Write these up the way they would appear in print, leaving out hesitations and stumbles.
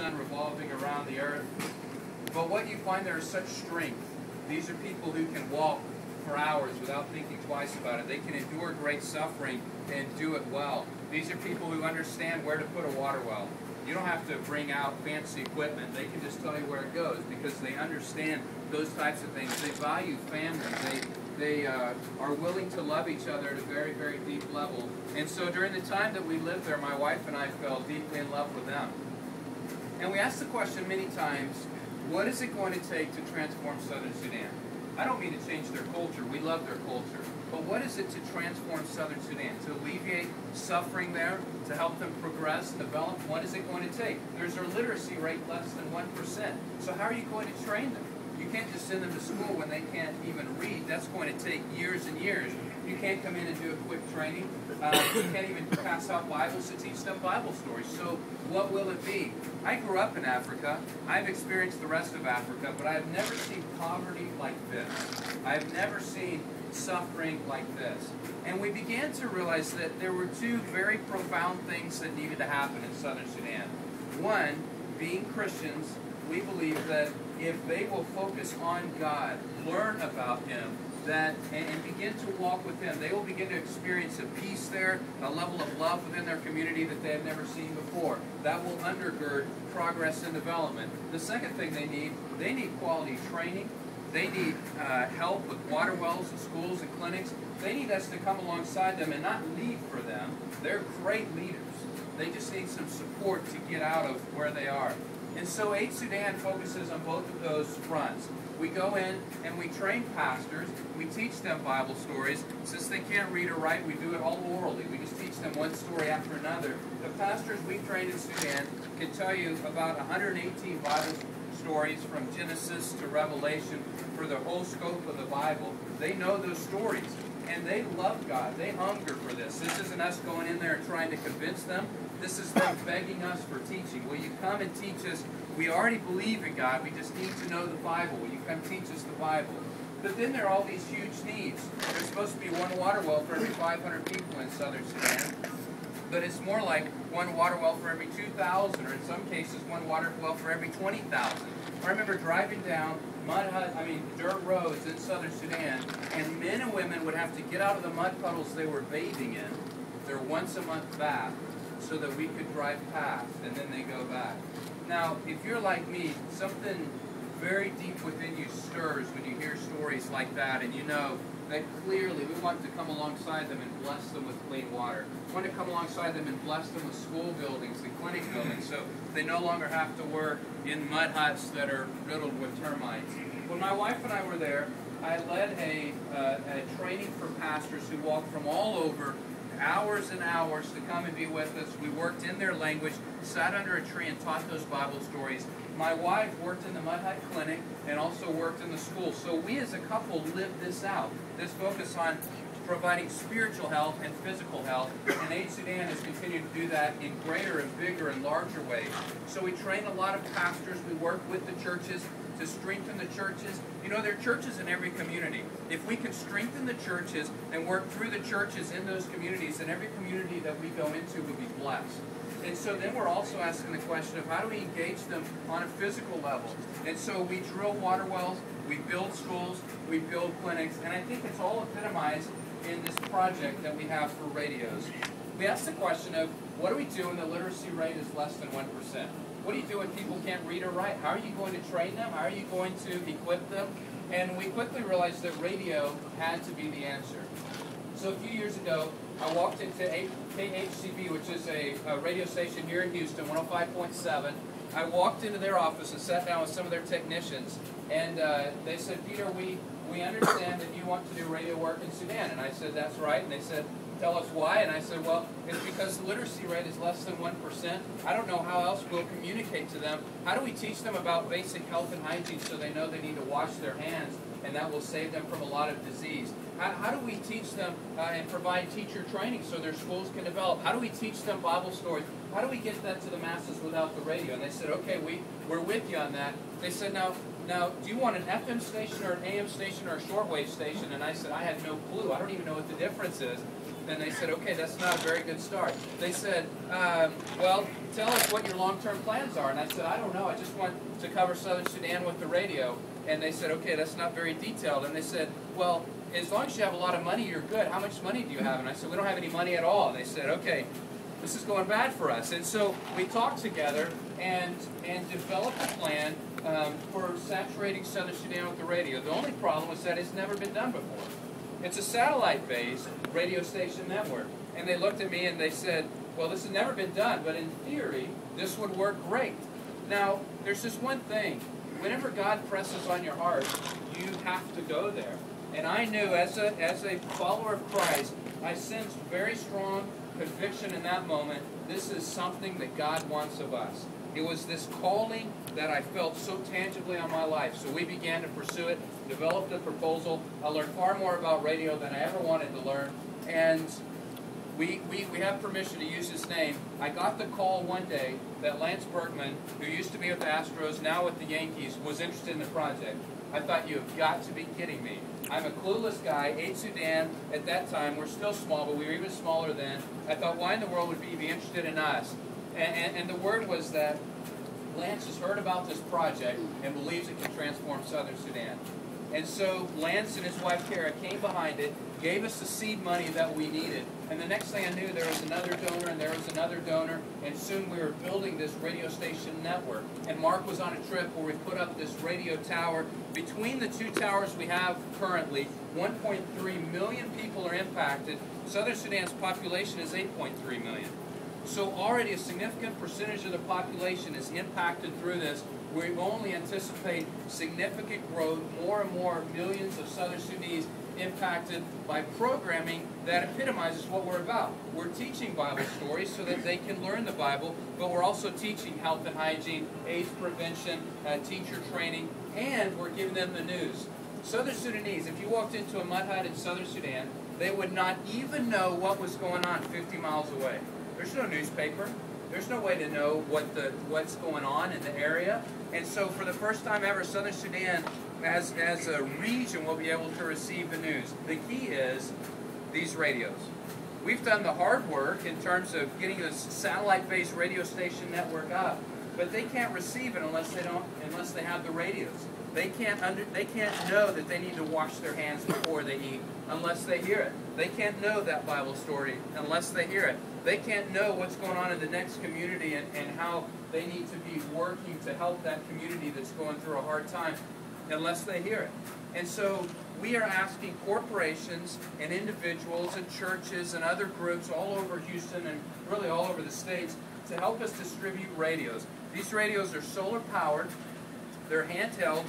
sun revolving around the earth. But what you find, there is such strength. These are people who can walk for hours without thinking twice about it. They can endure great suffering and do it well. These are people who understand where to put a water well. You don't have to bring out fancy equipment. They can just tell you where it goes because they understand those types of things. They value family. They are willing to love each other at a very, very deep level. And so during the time that we lived there, my wife and I fell deeply in love with them. And we asked the question many times, what is it going to take to transform Southern Sudan? I don't mean to change their culture. We love their culture. But what is it to transform Southern Sudan? To alleviate suffering there? To help them progress, develop? What is it going to take? There's a literacy rate less than 1%. So how are you going to train them? You can't just send them to school when they can't even read. That's going to take years and years. You can't come in and do a quick training. You can't even pass out Bibles to teach them Bible stories. So what will it be? I grew up in Africa. I've experienced the rest of Africa, but I've never seen poverty like this. I've never seen suffering like this. And we began to realize that there were two very profound things that needed to happen in Southern Sudan. One, being Christians, we believe that if they will focus on God, learn about Him, and begin to walk with Him, they will begin to experience a peace there, a level of love within their community that they have never seen before. That will undergird progress and development. The second thing they need quality training. They need help with water wells and schools and clinics. They need us to come alongside them and not lead for them. They're great leaders. They just need some support to get out of where they are. And so Aid Sudan focuses on both of those fronts. We go in and we train pastors. We teach them Bible stories. Since they can't read or write, we do it all orally. We just teach them one story after another. The pastors we train in Sudan can tell you about 118 Bible stories from Genesis to Revelation for the whole scope of the Bible. They know those stories. And they love God. They hunger for this. This isn't us going in there and trying to convince them. This is them begging us for teaching. Will you come and teach us? We already believe in God. We just need to know the Bible. Will you come teach us the Bible? But then there are all these huge needs. There's supposed to be one water well for every 500 people in Southern Sudan. But it's more like one water well for every 2,000, or in some cases, one water well for every 20,000. I remember driving down dirt roads in Southern Sudan, and men and women would have to get out of the mud puddles they were bathing in, their once-a-month bath, so that we could drive past, and then they go back. Now, if you're like me, something very deep within you stirs when you hear stories like that, and you know that clearly we want to come alongside them and bless them with clean water. We want to come alongside them and bless them with school buildings and clinic buildings so they no longer have to work in mud huts that are riddled with termites. When my wife and I were there, I led a training for pastors who walked from all over, hours and hours to come and be with us. We worked in their language, sat under a tree and taught those Bible stories. My wife worked in the Mud Hut Clinic and also worked in the school. So we as a couple lived this out, this focus on providing spiritual health and physical health. And Aid Sudan has continued to do that in greater and bigger and larger ways. So we train a lot of pastors. We work with the churches to strengthen the churches. You know, there are churches in every community. If we can strengthen the churches and work through the churches in those communities, then every community that we go into will be blessed. And so then we're also asking the question of how do we engage them on a physical level? And so we drill water wells, we build schools, we build clinics, and I think it's all epitomized in this project that we have for radios. We ask the question of what do we do when the literacy rate is less than 1%? What do you do when people can't read or write? How are you going to train them? How are you going to equip them? And we quickly realized that radio had to be the answer. So a few years ago, I walked into KHCB, which is a radio station here in Houston, 105.7. I walked into their office and sat down with some of their technicians, and they said, Peter, we understand that you want to do radio work in Sudan. And I said, that's right. And they said, tell us why. And I said, well, it's because the literacy rate is less than 1%. I don't know how else we'll communicate to them. How do we teach them about basic health and hygiene so they know they need to wash their hands, and that will save them from a lot of disease? How do we teach them and provide teacher training so their schools can develop? How do we teach them Bible stories? How do we get that to the masses without the radio? And they said, okay, we're with you on that. They said, now, do you want an FM station or an AM station or a shortwave station? And I said, I had no clue. I don't even know what the difference is. then they said, okay, that's not a very good start. They said, well, tell us what your long-term plans are. And I said, I don't know. I just want to cover Southern Sudan with the radio. And they said, okay, that's not very detailed. And they said, well, as long as you have a lot of money, you're good. How much money do you have? And I said, we don't have any money at all. And they said, okay, this is going bad for us. And so we talked together and developed a plan for saturating Southern Sudan with the radio. The only problem was that it's never been done before. It's a satellite-based radio station network. And they looked at me and they said, well, this has never been done, but in theory, this would work great. Now, there's just one thing. Whenever God presses on your heart, you have to go there. And I knew, as a follower of Christ, I sensed very strong conviction in that moment. This is something that God wants of us. It was this calling that I felt so tangibly on my life. So we began to pursue it, developed a proposal. I learned far more about radio than I ever wanted to learn. And we have permission to use his name. I got the call one day that Lance Berkman, who used to be with the Astros, now with the Yankees, was interested in the project. I thought, you have got to be kidding me. I'm a clueless guy. Aid Sudan, at that time, we're still small, but we were even smaller then. I thought, why in the world would he be interested in us? And the word was that Lance has heard about this project and believes it can transform Southern Sudan. And so Lance and his wife Kara came behind it, gave us the seed money that we needed. And the next thing I knew, there was another donor, and there was another donor, and soon we were building this radio station network. And Mark was on a trip where we put up this radio tower. Between the two towers we have currently, 1.3 million people are impacted. Southern Sudan's population is 8.3 million. So already a significant percentage of the population is impacted through this. We only anticipate significant growth, more and more millions of Southern Sudanese impacted by programming that epitomizes what we're about. We're teaching Bible stories so that they can learn the Bible, but we're also teaching health and hygiene, AIDS prevention, teacher training, and we're giving them the news. Southern Sudanese, if you walked into a mud hut in Southern Sudan, they would not even know what was going on 50 miles away. There's no newspaper. There's no way to know what's going on in the area. And so for the first time ever, Southern Sudan, as a region, will be able to receive the news. The key is these radios. We've done the hard work in terms of getting this satellite-based radio station network up, but they can't receive it unless they have the radios. They can't know that they need to wash their hands before they eat unless they hear it. They can't know that Bible story unless they hear it. They can't know what's going on in the next community and how they need to be working to help that community that's going through a hard time unless they hear it. And so we are asking corporations and individuals and churches and other groups all over Houston and really all over the states to help us distribute radios. These radios are solar powered. They're handheld.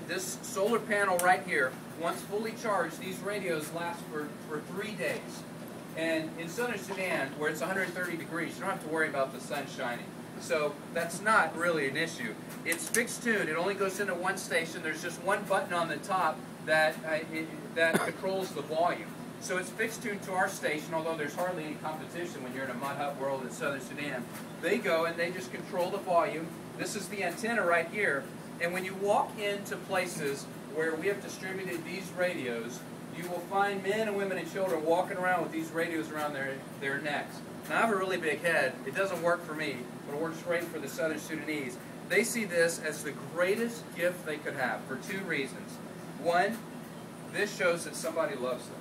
This solar panel right here, once fully charged, these radios last for 3 days. And in Southern Sudan, where it's 130 degrees, you don't have to worry about the sun shining. So that's not really an issue. It's fixed tune. It only goes into one station. There's just one button on the top that controls the volume. So it's fixed tuned to our station, although there's hardly any competition when you're in a mud hut world in Southern Sudan. They go and they just control the volume. This is the antenna right here. And when you walk into places where we have distributed these radios, you will find men and women and children walking around with these radios around their necks. Now, I have a really big head. It doesn't work for me, but it works great for the Southern Sudanese. They see this as the greatest gift they could have for 2 reasons. One, this shows that somebody loves them.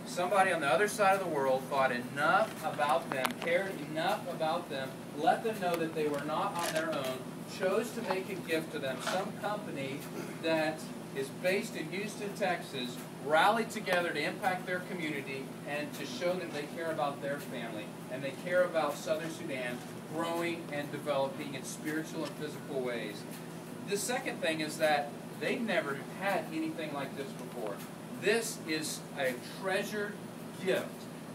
Somebody on the other side of the world thought enough about them, cared enough about them, let them know that they were not on their own, chose to make a gift to them. Some company that is based in Houston, Texas, rallied together to impact their community and to show that they care about their family and they care about Southern Sudan growing and developing in spiritual and physical ways. The second thing is that they've never had anything like this before. This is a treasured gift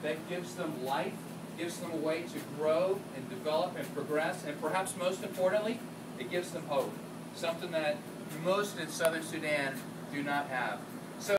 that gives them life, gives them a way to grow and develop and progress, and perhaps most importantly, it gives them hope, something that most in Southern Sudan do not have.